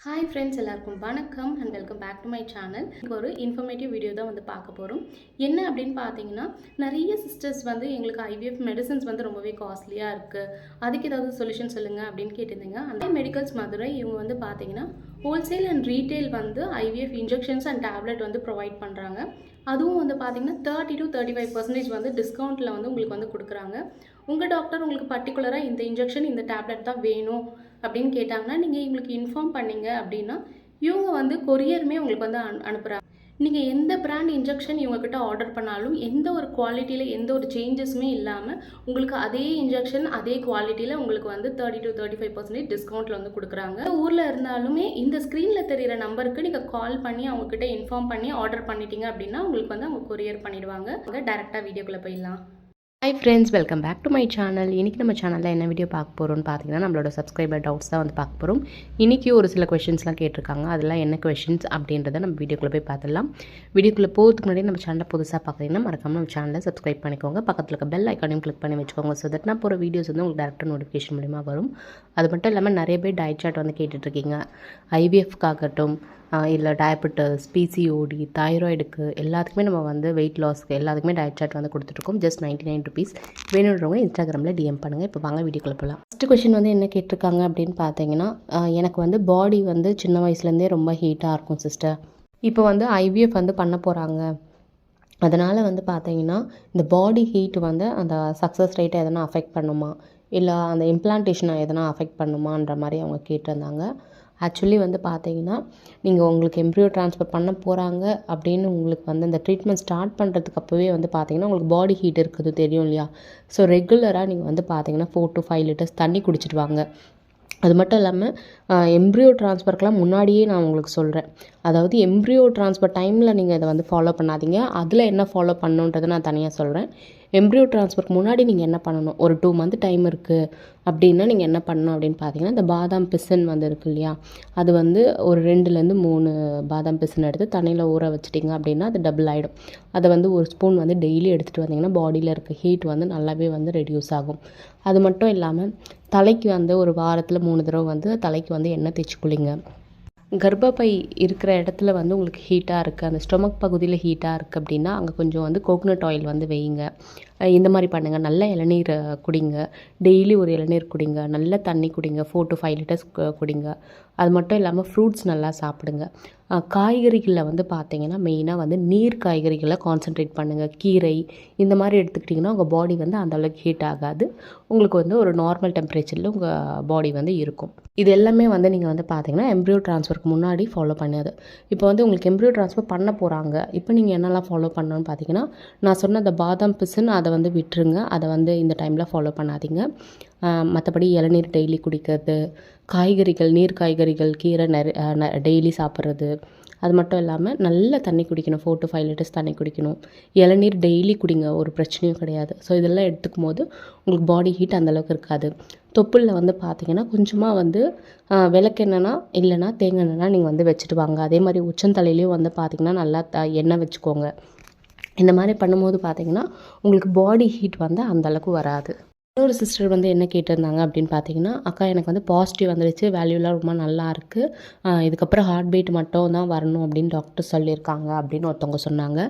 Hi friends, எல்லாருக்கும் வணக்கம் and welcome back to my channel. இப்போ ஒரு இன்ஃபர்மேட்டிவ் வீடியோ தான் வந்து பார்க்க போகிறோம். என்ன அப்படின்னு பார்த்தீங்கன்னா, நிறைய சிஸ்டர்ஸ் வந்து எங்களுக்கு ஐவிஎஃப் மெடிசன்ஸ் வந்து ரொம்பவே காஸ்ட்லியாக இருக்குது, அதுக்கு ஏதாவது சொல்யூஷன் சொல்லுங்கள் அப்படின்னு கேட்டிருந்தீங்க. அந்த மெடிக்கல்ஸ் மதுரை இவங்க வந்து பார்த்தீங்கன்னா ஹோல்சேல் அண்ட் ரீட்டெயில் வந்து ஐவிஎஃப் இன்ஜெக்ஷன்ஸ் அண்ட் டேப்லெட் வந்து ப்ரொவைட் பண்ணுறாங்க. அதுவும் வந்து பார்த்தீங்கன்னா 30 to 35% வந்து டிஸ்கவுண்ட்டில் வந்து உங்களுக்கு வந்து கொடுக்குறாங்க. உங்கள் டாக்டர் உங்களுக்கு பர்டிகுலராக இந்த இன்ஜெக்ஷன் இந்த டேப்லெட் தான் வேணும் அப்படின்னு கேட்டாங்கன்னா, நீங்கள் இவங்களுக்கு இன்ஃபார்ம் பண்ணீங்க அப்படின்னா இவங்க வந்து கொரியருமே உங்களுக்கு வந்து அனுப்புகிறாங்க. நீங்கள் எந்த பிராண்ட் இன்ஜெக்ஷன் இவங்கக்கிட்ட ஆர்டர் பண்ணாலும் எந்த ஒரு குவாலிட்டியில் எந்த ஒரு சேஞ்சஸுமே இல்லாமல் உங்களுக்கு அதே இன்ஜெக்ஷன் அதே குவாலிட்டியில் உங்களுக்கு வந்து 30 to 35% டிஸ்கவுண்ட்டில் வந்து கொடுக்குறாங்க. ஊரில் இருந்தாலுமே இந்த ஸ்க்ரீனில் தெரிகிற நம்பருக்கு நீங்கள் கால் பண்ணி அவங்கக்கிட்ட இன்ஃபார்ம் பண்ணி ஆர்டர் பண்ணிட்டீங்க அப்படின்னா உங்களுக்கு வந்து அவங்க கொரியர் பண்ணிடுவாங்க. டேரெக்டாக வீடியோக்குள்ளே போயிடலாம். Hi friends, welcome back to my channel. இன்றைக்கி நம்ம சேனலில் என்ன வீடியோ பார்க்க போகிறோம்னு பார்த்தீங்கன்னா, நம்மளோட சப்ஸ்கிரைபர் டவுட்ஸ் தான் வந்து பார்க்க போகிறோம். இன்றைக்கி ஒரு சில கொஷின்ஸ்லாம் கேட்டிருக்காங்க. அதெல்லாம் என்ன கொஷின்ஸ் அப்படின்றத நம்ம வீடியோக்குள்ளே போய் பார்த்துடலாம். வீடியோக்குள்ளே போகிறதுக்கு முன்னாடி நம்ம சேனலை புதுசாக பார்க்குறீங்கன்னா மறக்காமல் நம்ம சேனலை சப்ஸ்கிரைப் பண்ணிக்கோங்க. பக்கத்தில் இருக்க பெல் ஐக்கானையும் கிளிக் பண்ணி வச்சுக்கோங்க. ஸோ தட் நான் போகிற வீடியோஸ் வந்து உங்களுக்கு டேரெக்டாக நோட்டிஃபிகேஷன் மூலிமா வரும். அது மட்டும் இல்லாமல் நிறைய பேர் டயட் சார்ட் வந்து கேட்டுட்ருக்கீங்க. ஐவிஎஃப்காகட்டும் இல்லை டயபெட்டிஸ், பிசிஓடி, தைராய்டுக்கு எல்லாத்துக்குமே நம்ம வந்து வெயிட் லாஸ்க்கு எல்லாத்துக்குமே டயட் சார்ட் வந்து கொடுத்துட்ருக்கோம். Just 99 rupees. வேணுன்றவங்க இன்ஸ்டாகிராமில் டிஎம் பண்ணுங்கள். இப்போ வாங்க வீடியோக்குள்ளே போகலாம். ஃபஸ்ட்டு கொஷின் வந்து என்ன கேட்டிருக்காங்க அப்படின்னு பார்த்தீங்கன்னா, எனக்கு வந்து பாடி வந்து சின்ன வயசுலேருந்தே ரொம்ப ஹீட்டாக இருக்கும் சிஸ்டர். இப்போ வந்து ஐவிஎஃப் வந்து பண்ண போகிறாங்க. அதனால் வந்து பார்த்தீங்கன்னா இந்த பாடி ஹீட் வந்து அந்த சக்ஸஸ் ரேட்டை எதனா அஃபெக்ட் பண்ணுமா, இல்லை அந்த இம்ப்ளான்டேஷனை எதனா அஃபெக்ட் பண்ணுமான்ற மாதிரி அவங்க கேட்டிருந்தாங்க. ஆக்சுவலி வந்து பார்த்தீங்கன்னா, நீங்கள் உங்களுக்கு எம்ப்ரியோ ட்ரான்ஸ்ஃபர் பண்ண போகிறாங்க அப்படின்னு உங்களுக்கு வந்து இந்த ட்ரீட்மெண்ட் ஸ்டார்ட் பண்ணுறதுக்கு அப்போவே வந்து பார்த்தீங்கன்னா உங்களுக்கு பாடி ஹீட் இருக்குது தெரியும் இல்லையா. ஸோ ரெகுலராக நீங்கள் வந்து பார்த்தீங்கன்னா 4 to 5 லிட்டர்ஸ் தண்ணி குடிச்சிட்டு வாங்க. அது மட்டும் இல்லாமல் எம்ப்ரியோ ட்ரான்ஸ்ஃபர்க்கெலாம் முன்னாடியே நான் உங்களுக்கு சொல்கிறேன். அதாவது எம்ப்ரியோ ட்ரான்ஸ்ஃபர் டைமில் நீங்கள் இதை வந்து ஃபாலோ பண்ணாதீங்க. அதில் என்ன ஃபாலோ பண்ணணுன்றதை நான் தனியாக சொல்கிறேன். எம்ப்ரியோ ட்ரான்ஸ்ஃபருக்கு முன்னாடி நீங்கள் என்ன பண்ணணும், ஒரு 2 மந்த் டைம் இருக்குது அப்படின்னா நீங்கள் என்ன பண்ணணும் அப்படின்னு பார்த்தீங்கன்னா, இந்த பாதாம் பிசின் வந்து இருக்குது இல்லையா, அது வந்து ஒரு 2லேருந்து 3 பாதாம் பிசின் எடுத்து தண்ணியில் ஊற வச்சிட்டிங்க அப்படின்னா அது டபுள் ஆகிடும். அதை வந்து ஒரு ஸ்பூன் வந்து டெய்லி எடுத்துகிட்டு வந்தீங்கன்னா பாடியில் இருக்க ஹீட் வந்து நல்லாவே வந்து ரெடியூஸ் ஆகும். அது மட்டும் இல்லாமல் தலைக்கு வந்து ஒரு வாரத்தில் 3 தடவை வந்து தலைக்கு வந்து எண்ணெய் தேய்ச்சி குளிங்க. கர்ப்பப்பை இருக்கிற இடத்துல வந்து உங்களுக்கு ஹீட்டாக இருக்குது, அந்த ஸ்டொமக் பகுதியில் ஹீட்டாக இருக்குது அப்படின்னா அங்கே கொஞ்சம் வந்து கோகனட் ஆயில் வந்து வைங்க. இந்த மாதிரி பண்ணுங்கள். நல்ல இளநீர் குடிங்க. டெய்லி ஒரு இளநீர் குடிங்க. நல்ல தண்ணி குடிங்க. 4 to 5 லிட்டர்ஸ் குடிங்க. அது மட்டும் இல்லாமல் ஃப்ரூட்ஸ் நல்லா சாப்பிடுங்க. காய்கறிகளில் வந்து பார்த்தீங்கன்னா மெயினாக வந்து நீர் காய்கறிகளை கான்சன்ட்ரேட் பண்ணுங்கள். கீரை இந்த மாதிரி எடுத்துக்கிட்டிங்கன்னா உங்கள் பாடி வந்து அந்தளவுக்கு ஹீட் ஆகாது. உங்களுக்கு வந்து ஒரு நார்மல் டெம்பரேச்சரில் உங்கள் பாடி வந்து இருக்கும். இது எல்லாமே வந்து நீங்கள் வந்து பார்த்தீங்கன்னா எம்ப்ரியோ ட்ரான்ஸ்ஃபருக்கு முன்னாடி ஃபாலோ பண்ணது. இப்போ வந்து உங்களுக்கு எம்ப்ரியோ ட்ரான்ஸ்ஃபர் பண்ண போகிறாங்க. இப்போ நீங்கள் என்னெல்லாம் ஃபாலோ பண்ணணும்னு பார்த்தீங்கன்னா, நான் சொன்ன அந்த பாதாம் பிசின் அதை வந்து விட்டுருங்க. அதை வந்து இந்த டைமில் ஃபாலோ பண்ணாதீங்க. மற்றபடி இளநீர் டெய்லி குடிக்கிறது, காய்கறிகள், நீர் காய்கறிகள், கீரை டெய்லி சாப்பிட்றது. அது மட்டும் இல்லாமல் நல்ல தண்ணி குடிக்கணும். 4 to 5 லிட்டர்ஸ் தண்ணி குடிக்கணும். இளநீர் டெய்லி குடிங்க, ஒரு பிரச்சனையும் கிடையாது. ஸோ இதெல்லாம் எடுத்துக்கும் போது உங்களுக்கு பாடி ஹீட் அந்தளவுக்கு இருக்காது. தொப்புளில் வந்து பார்த்தீங்கன்னா கொஞ்சமாக வந்து விளக்கெண்ணெய்னா இல்லைனா தேங்காய் எண்ணெய்னா நீங்கள் வந்து வச்சுட்டு வாங்க. அதே மாதிரி உச்சந்தலையிலையும் வந்து பார்த்திங்கன்னா நல்லா எண்ணெய் வச்சுக்கோங்க. இந்த மாதிரி பண்ணும்போது பார்த்தீங்கன்னா உங்களுக்கு பாடி ஹீட் வந்து அந்தளவுக்கு வராது. இன்னொரு சிஸ்டர் வந்து என்ன கேட்டிருந்தாங்க அப்படின்னு பார்த்தீங்கன்னா, அக்கா எனக்கு வந்து பாசிட்டிவ் வந்துடுச்சு, வேல்யூலாம் ரொம்ப நல்லா இருக்குது, இதுக்கப்புறம் ஹார்ட் பீட் மட்டும் தான் வரணும் அப்படின்னு டாக்டர் சொல்லியிருக்காங்க அப்படின்னு ஒருத்தவங்க சொன்னாங்க.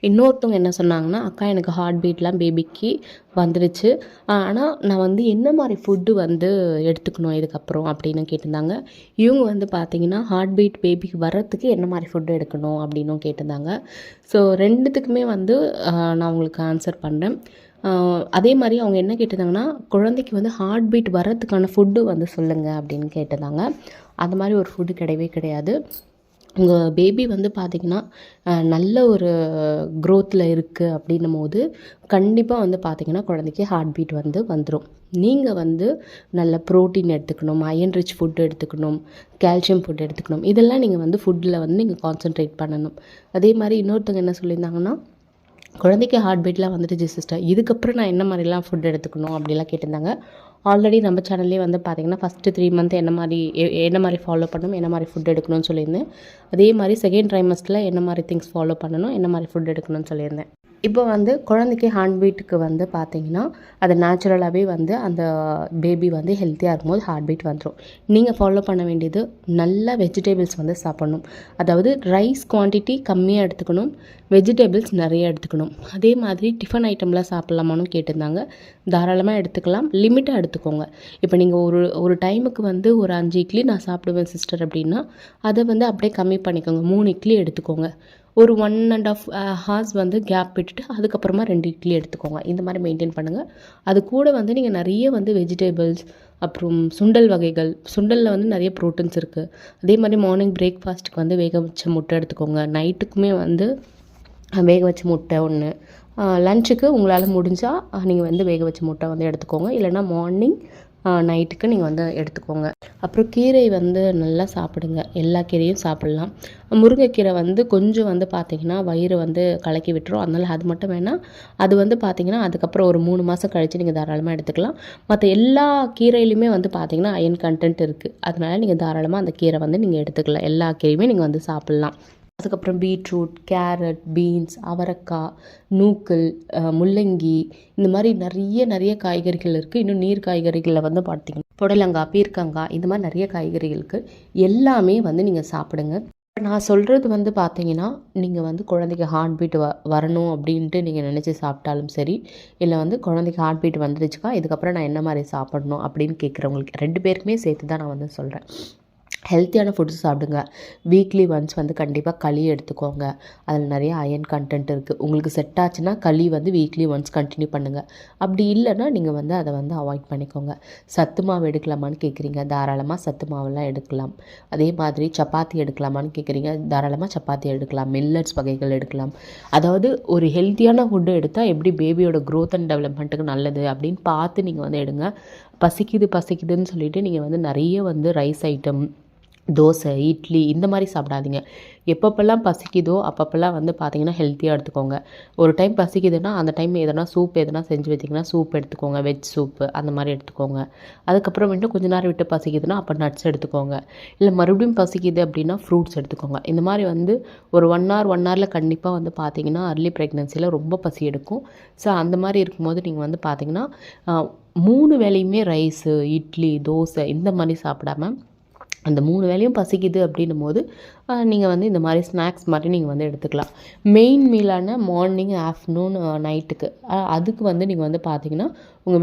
இன்னொருத்தவங்க என்ன சொன்னாங்கன்னா, அக்கா எனக்கு ஹார்ட் பீட்லாம் பேபிக்கு வந்துடுச்சு, ஆனால் நான் வந்து என்ன மாதிரி ஃபுட்டு வந்து எடுத்துக்கணும் இதுக்கப்புறம் அப்படின்னு கேட்டிருந்தாங்க. இவங்க வந்து பார்த்தீங்கன்னா ஹார்ட் பீட் பேபிக்கு வர்றதுக்கு என்ன மாதிரி ஃபுட்டு எடுக்கணும் அப்படின்னும் கேட்டிருந்தாங்க. ஸோ ரெண்டுத்துக்குமே வந்து நான் உங்களுக்கு ஆன்சர் பண்ணுறேன். அதே மாதிரி அவங்க என்ன கேட்டிருந்தாங்கன்னா, குழந்தைக்கு வந்து ஹார்ட் பீட் வர்றதுக்கான ஃபுட்டு வந்து சொல்லுங்கள் அப்படின்னு கேட்டிருந்தாங்க. அந்த மாதிரி ஒரு ஃபுட்டு கிடையவே கிடையாது. உங்கள் பேபி வந்து பார்த்திங்கன்னா நல்ல ஒரு க்ரோத்தில் இருக்குது அப்படின்னும் போது கண்டிப்பாக வந்து பார்த்திங்கன்னா குழந்தைக்கு ஹார்ட் பீட் வந்து வந்துடும். நீங்கள் வந்து நல்ல ப்ரோட்டீன் எடுத்துக்கணும், அயன் ரிச் ஃபுட்டு எடுத்துக்கணும், கால்சியம் ஃபுட் எடுத்துக்கணும். இதெல்லாம் நீங்கள் வந்து ஃபுட்டில் வந்து நீங்கள் கான்சன்ட்ரேட் பண்ணணும். அதே மாதிரி இன்னொருத்தவங்க என்ன சொல்லியிருந்தாங்கன்னா, குழந்தைக்கு ஹார்ட் பீட்லாம் வந்துடுச்சு சிஸ்டர், இதுக்கப்புறம் நான் என்ன மாதிரிலாம் ஃபுட் எடுத்துக்கணும் அப்படிலாம் கேட்டிருந்தாங்க. ஆல்ரெடி நம்ம சேனல்லே வந்து பார்த்திங்கன்னா ஃபஸ்ட்டு 3 மந்த் என்ன மாதிரி ஃபாலோ பண்ணணும், என்ன மாதிரி ஃபுட் எடுக்கணும்னு சொல்லியிருந்தேன். அதே மாதிரி செகண்ட் ட்ரைமஸ்டரில் என்ன மாதிரி திங்ஸ் ஃபாலோ பண்ணணும், என்ன மாதிரி ஃபுட் எடுக்கணும்னு சொல்லியிருந்தேன். இப்போ வந்து குழந்தைக்கு ஹார்ட் பீட்டுக்கு வந்து பார்த்தீங்கன்னா அது நேச்சுரலாகவே வந்து அந்த பேபி வந்து ஹெல்த்தியாக இருக்கும்போது ஹார்ட் பீட் வந்துடும். நீங்கள் ஃபாலோ பண்ண வேண்டியது நல்லா வெஜிடபிள்ஸ் வந்து சாப்பிடணும். அதாவது ரைஸ் குவான்டிட்டி கம்மியாக எடுத்துக்கணும், வெஜிடபிள்ஸ் நிறைய எடுத்துக்கணும். அதே மாதிரி டிஃபன் ஐட்டம்லாம் சாப்பிட்லாமான்னு கேட்டிருந்தாங்க. தாராளமாக எடுத்துக்கலாம், லிமிட்டாக எடுத்துக்கோங்க. இப்போ நீங்கள் ஒரு டைமுக்கு வந்து ஒரு 5 இட்லி நான் சாப்பிடுவேன் சிஸ்டர் அப்படின்னா அதை வந்து அப்படியே கம்மி பண்ணிக்கோங்க. 3 இட்லி எடுத்துக்கோங்க. ஒரு 1.5 ஹார்ஸ் வந்து கேப் விட்டுட்டு அதுக்கப்புறமா 2 இட்லி எடுத்துக்கோங்க. இந்த மாதிரி மெயின்டைன் பண்ணுங்கள். அது கூட வந்து நீங்கள் நிறைய வந்து வெஜிடபிள்ஸ், அப்புறம் சுண்டல் வகைகள், சுண்டலில் வந்து நிறைய ப்ரோட்டீன்ஸ் இருக்குது. அதே மாதிரி மார்னிங் பிரேக்ஃபாஸ்ட்டுக்கு வந்து வேக வச்ச முட்டை எடுத்துக்கோங்க. நைட்டுக்குமே வந்து வேக வச்ச முட்டை ஒன்று, லஞ்சுக்கு உங்களால் முடிஞ்சால் நீங்கள் வந்து வேக வச்ச முட்டை வந்து எடுத்துக்கோங்க. இல்லைனா மார்னிங் நைட்டுக்கு நீங்கள் வந்து எடுத்துக்கோங்க. அப்புறம் கீரை வந்து நல்லா சாப்பிடுங்க. எல்லா கீரையும் சாப்பிட்லாம். முருங்கைக்கீரை வந்து கொஞ்சம் வந்து பார்த்திங்கன்னா வயிறு வந்து கலக்கி விட்டுரும். அதனால் அது மட்டும் வேணாம். அது வந்து பார்த்திங்கன்னா அதுக்கப்புறம் ஒரு 3 மாதம் கழித்து நீங்கள் தாராளமாக எடுத்துக்கலாம். மற்ற எல்லா கீரையிலையுமே வந்து பார்த்திங்கன்னா அயன் கண்டென்ட் இருக்குது. அதனால் நீங்கள் தாராளமாக அந்த கீரை வந்து நீங்கள் எடுத்துக்கலாம். எல்லா கீரையுமே நீங்கள் வந்து சாப்பிட்லாம். அதுக்கப்புறம் பீட்ரூட், கேரட், பீன்ஸ், அவரைக்காய், நூக்கல், முள்ளங்கி, இந்த மாதிரி நிறைய காய்கறிகள் இருக்குது. இன்னும் நீர் காய்கறிகளில் வந்து பார்த்திங்கன்னா புடலங்காய், பீர்க்கங்காய், இந்த மாதிரி நிறைய காய்கறிகள் இருக்குது. எல்லாமே வந்து நீங்கள் சாப்பிடுங்க. நான் சொல்கிறது வந்து பார்த்தீங்கன்னா நீங்கள் வந்து குழந்தைக்கு ஹார்ட் பீட் வரணும் அப்படின்ட்டு நீங்கள் நினச்சி சாப்பிட்டாலும் சரி, இல்லை வந்து குழந்தைக்கு ஹார்ட் பீட் வந்துடுச்சுக்கா இதுக்கப்புறம் நான் என்ன மாதிரி சாப்பிடணும் அப்படின்னு கேட்குறவங்களுக்கு 2 பேருக்குமே சேர்த்து தான் நான் வந்து சொல்கிறேன். ஹெல்த்தியான ஃபுட்ஸ் சாப்பிடுங்க. வீக்லி ஒன்ஸ் வந்து கண்டிப்பாக களி எடுத்துக்கோங்க. அதில் நிறைய அயன் கண்டென்ட் இருக்குது. உங்களுக்கு செட் ஆச்சுன்னா களி வந்து வீக்லி ஒன்ஸ் கண்டினியூ பண்ணுங்கள். அப்படி இல்லைன்னா நீங்கள் வந்து அதை வந்து அவாய்ட் பண்ணிக்கோங்க. சத்து மாவு எடுக்கலாமான்னு கேட்குறீங்க, தாராளமாக சத்து மாவெல்லாம் எடுக்கலாம். அதே மாதிரி சப்பாத்தி எடுக்கலாமான்னு கேட்குறீங்க, தாராளமாக சப்பாத்தி எடுக்கலாம். மில்லட்ஸ் வகைகள் எடுக்கலாம். அதாவது ஒரு ஹெல்த்தியான ஃபுட்டு எடுத்தால் எப்படி பேபியோட க்ரோத் அண்ட் டெவலப்மெண்ட்டுக்கு நல்லது அப்படின்னு பார்த்து நீங்கள் வந்து எடுங்க. பசிக்குதுன்னு சொல்லிட்டு நீங்கள் வந்து நிறைய வந்து ரைஸ் ஐட்டம், தோசை, இட்லி இந்த மாதிரி சாப்பிடாதீங்க. எப்பப்பெல்லாம் பசிக்குதோ அப்பப்பெல்லாம் வந்து பார்த்திங்கன்னா ஹெல்த்தியாக எடுத்துக்கோங்க. ஒரு டைம் பசிக்குதுன்னா அந்த டைம் எதனா சூப் எதனா செஞ்சு வச்சிங்கன்னா சூப் எடுத்துக்கோங்க, வெஜ் சூப்பு அந்த மாதிரி எடுத்துக்கோங்க. அதுக்கப்புறம் இன்னும் கொஞ்சம் நேரம் விட்டு பசிக்குதுன்னா அப்போ நட்ஸ் எடுத்துக்கோங்க. இல்லை மறுபடியும் பசிக்குது அப்படின்னா ஃப்ரூட்ஸ் எடுத்துக்கோங்க. இந்த மாதிரி வந்து ஒரு 1 ஹவரில் கண்டிப்பாக வந்து பார்த்திங்கன்னா அர்லி ப்ரெக்னென்சியில் ரொம்ப பசி எடுக்கும். ஸோ அந்த மாதிரி இருக்கும்போது நீங்கள் வந்து பார்த்திங்கன்னா 3 வேளையுமே ரைஸு, இட்லி, தோசை இந்த மாதிரி சாப்பிடாம அந்த 3 வேளையும் பசிக்குது அப்படின்னும் போது நீங்கள் வந்து இந்த மாதிரி ஸ்நாக்ஸ் மாதிரி நீங்கள் வந்து எடுத்துக்கலாம். மெயின் மீலான மார்னிங், ஆஃப்டர்நூன், நைட்டுக்கு அதுக்கு வந்து நீங்கள் வந்து பார்த்தீங்கன்னா உங்கள்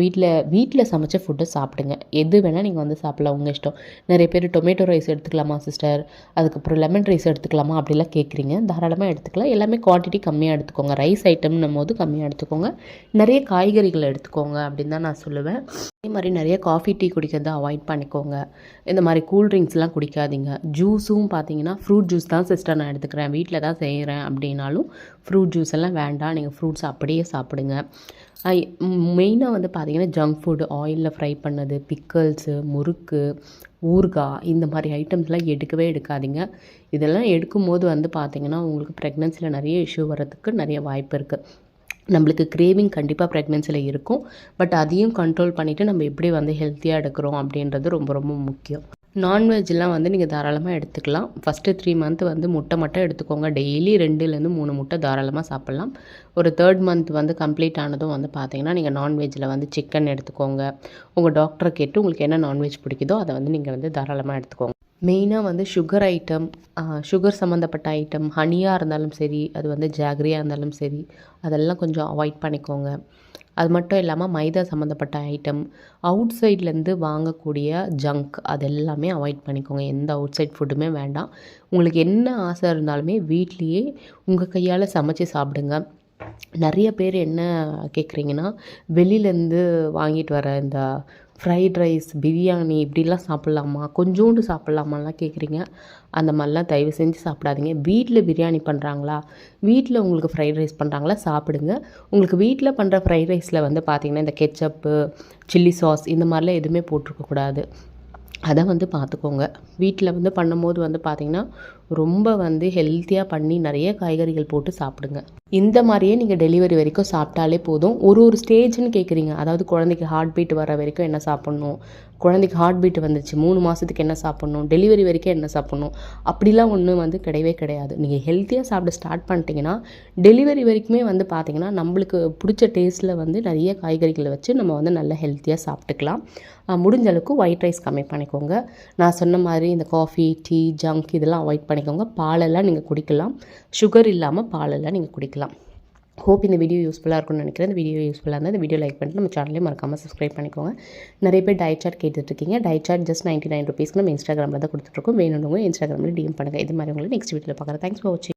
வீட்டில் சமைச்ச ஃபுட்டை சாப்பிடுங்க. எது வேணால் நீங்கள் வந்து சாப்பிட்லாம், உங்கள் இஷ்டம். நிறைய பேர் டொமேட்டோ ரைஸ் எடுத்துக்கலாமா சிஸ்டர், அதுக்கப்புறம் லெமன் ரைஸ் எடுத்துக்கலாமா அப்படிலாம் கேட்குறீங்க. தாராளமாக எடுத்துக்கலாம். எல்லாமே குவான்டிட்டி கம்மியாக எடுத்துக்கோங்க. ரைஸ் ஐட்டம்னும் போது கம்மியாக எடுத்துக்கோங்க. நிறைய காய்கறிகள் எடுத்துக்கோங்க அப்படின்னு தான் நான் சொல்லுவேன். அதே மாதிரி நிறைய காஃபி, டீ குடிக்கிறத அவாய்ட் பண்ணிக்கோங்க. இந்த மாதிரி கூல்ட்ரிங்க்ஸ்லாம் குடிக்காதீங்க. ஜூஸும் பார்த்தீங்கன்னா ஃப்ரூட் ஜூஸ் தான் சிஸ்டர் நான் எடுத்துக்கிறேன், வீட்டில் தான் செய்கிறேன் அப்படின்னாலும் ஃப்ரூட் ஜூஸ் எல்லாம் வேண்டாம். நீங்கள் ஃப்ரூட்ஸ் அப்படியே சாப்பிடுங்க. மெயினாக வந்து பார்த்திங்கன்னா ஜங்க் ஃபுட், ஆயிலில் ஃப்ரை பண்ணது, பிக்கல்ஸு, முறுக்கு, ஊறுகாய் இந்த மாதிரி ஐட்டம்ஸ்லாம் எடுக்கவே எடுக்காதீங்க. இதெல்லாம் எடுக்கும்போது வந்து பார்த்திங்கன்னா உங்களுக்கு ப்ரெக்னென்சியில் நிறைய இஷ்யூ வர்றதுக்கு நிறைய வாய்ப்பு இருக்குது. நம்மளுக்கு கிரேவிங் கண்டிப்பாக ப்ரெக்னென்சியில் இருக்கும். பட் அதையும் கண்ட்ரோல் பண்ணிவிட்டு நம்ம எப்படி வந்து ஹெல்த்தியாக எடுக்கிறோம் அப்படின்றது ரொம்ப ரொம்ப முக்கியம். நான்வெஜ்லாம் வந்து நீங்கள் தாராளமாக எடுத்துக்கலாம். ஃபஸ்ட்டு 3 மந்த் வந்து முட்டை மட்டும் எடுத்துக்கோங்க. டெய்லி 2லேருந்து 3 முட்டை தாராளமாக சாப்பிட்லாம். ஒரு 3rd மந்த் வந்து கம்ப்ளீட் ஆனதும் வந்து பார்த்திங்கன்னா நீங்கள் நான்வெஜ்ஜில் வந்து சிக்கன் எடுத்துக்கோங்க. உங்கள் டாக்டரை கேட்டு உங்களுக்கு என்ன நான்வெஜ் பிடிக்குதோ அதை வந்து நீங்கள் வந்து தாராளமாக எடுத்துக்கோங்க. மெயினாக வந்து சுகர் ஐட்டம், சுகர் சம்மந்தப்பட்ட ஐட்டம், ஹனியாக இருந்தாலும் சரி, அது வந்து ஜாகரியாக இருந்தாலும் சரி, அதெல்லாம் கொஞ்சம் அவாய்ட் பண்ணிக்கோங்க. அது மட்டும் இல்லாமல் மைதா சம்மந்தப்பட்ட ஐட்டம், அவுட் சைட்லேருந்து வாங்கக்கூடிய ஜங்க் அது எல்லாமே அவாய்ட் பண்ணிக்கோங்க. எந்த அவுட் சைட் ஃபுட்டுமே வேண்டாம். உங்களுக்கு என்ன ஆசை இருந்தாலுமே வீட்லேயே உங்கள் கையால் சமைச்சு சாப்பிடுங்க. நிறைய பேர் என்ன கேட்குறீங்கன்னா வெளியிலேருந்து வாங்கிட்டு வர இந்த ஃப்ரைட் ரைஸ், பிரியாணி இப்படிலாம் சாப்பிட்லாமா, கொஞ்சோண்டு சாப்பிட்லாமாலாம் கேட்குறீங்க. அந்த மாதிரிலாம் தயவு செஞ்சு சாப்பிடாதீங்க. வீட்டில் பிரியாணி பண்ணுறாங்களா, வீட்டில் உங்களுக்கு ஃப்ரைட் ரைஸ் பண்ணுறாங்களா சாப்பிடுங்க. உங்களுக்கு வீட்டில் பண்ணுற ஃப்ரைட் ரைஸில் வந்து பார்த்திங்கன்னா இந்த கெச்சப்பு, சில்லி சாஸ் இந்த மாதிரிலாம் எதுவுமே போட்டிருக்கக்கூடாது. அதை வந்து பார்த்துக்கோங்க. வீட்டில் வந்து பண்ணும்போது வந்து பார்த்திங்கன்னா ரொம்ப வந்து ஹெல்த்தியாக பண்ணி நிறைய காய்கறிகள் போட்டு சாப்பிடுங்க. இந்த மாதிரியே நீங்கள் டெலிவரி வரைக்கும் சாப்பிட்டாலே போதும். ஒரு ஸ்டேஜ்னு கேட்குறீங்க, அதாவது குழந்தைக்கு ஹார்ட் பீட் வர வரைக்கும் என்ன சாப்பிட்ணும், குழந்தைக்கு ஹார்ட் பீட் வந்துச்சு 3 மாதத்துக்கு என்ன சாப்பிட்ணும், டெலிவரி வரைக்கும் என்ன சாப்பிட்ணும், அப்படிலாம் ஒன்றும் வந்து கிடையவே கிடையாது. நீங்கள் ஹெல்த்தியாக சாப்பிட ஸ்டார்ட் பண்ணிட்டீங்கன்னா டெலிவரி வரைக்குமே வந்து பார்த்திங்கன்னா நம்மளுக்கு பிடிச்ச டேஸ்ட்டில் வந்து நிறைய காய்கறிகளை வச்சு நம்ம வந்து நல்லா ஹெல்த்தியாக சாப்பிட்டுக்கலாம். முடிஞ்ச அளவுக்கு ஒயிட் ரைஸ் கம்மி பண்ணிக்கோங்க. நான் சொன்ன மாதிரி இந்த காஃபி, டீ, ஜங்க் இதெல்லாம் அவாய்ட் பண்ணிக்கோங்க. பாலெல்லாம் நீங்கள் குடிக்கலாம், சுகர் இல்லாமல் பாலெல்லாம் நீங்கள் குடிக்கலாம். ஹோப் இந்த வீடியோ யூஸ்ஃபுல்லாக இருக்கும்னு நினைக்கிறேன். இந்த வீடியோ யூஸ்ஃபுல்லாக இருந்தால் இந்த வீடியோ லைக் பண்ணிட்டு நம்ம சேனலையும் மறக்காமல் சப்ஸ்கிரைப் பண்ணிக்கோங்க. நிறைய பேர் டயட் சார்ட் கேட்டுட்ருக்கீங்க. டயட் சார்ட் ஜஸ்ட் 99 ருபீஸ்க்கு நம்ம இன்ஸ்டாகிராமில் தான் கொடுத்துட்ருக்கோம். வேணும்னு இன்ஸ்டாகிராமில் டிஎம் பண்ணுங்கள். இது மாதிரி உங்களை நெக்ஸ்ட் வீடியோவில் பார்க்குறேன். தேங்க்ஸ் ஃபார் வாட்சிங்.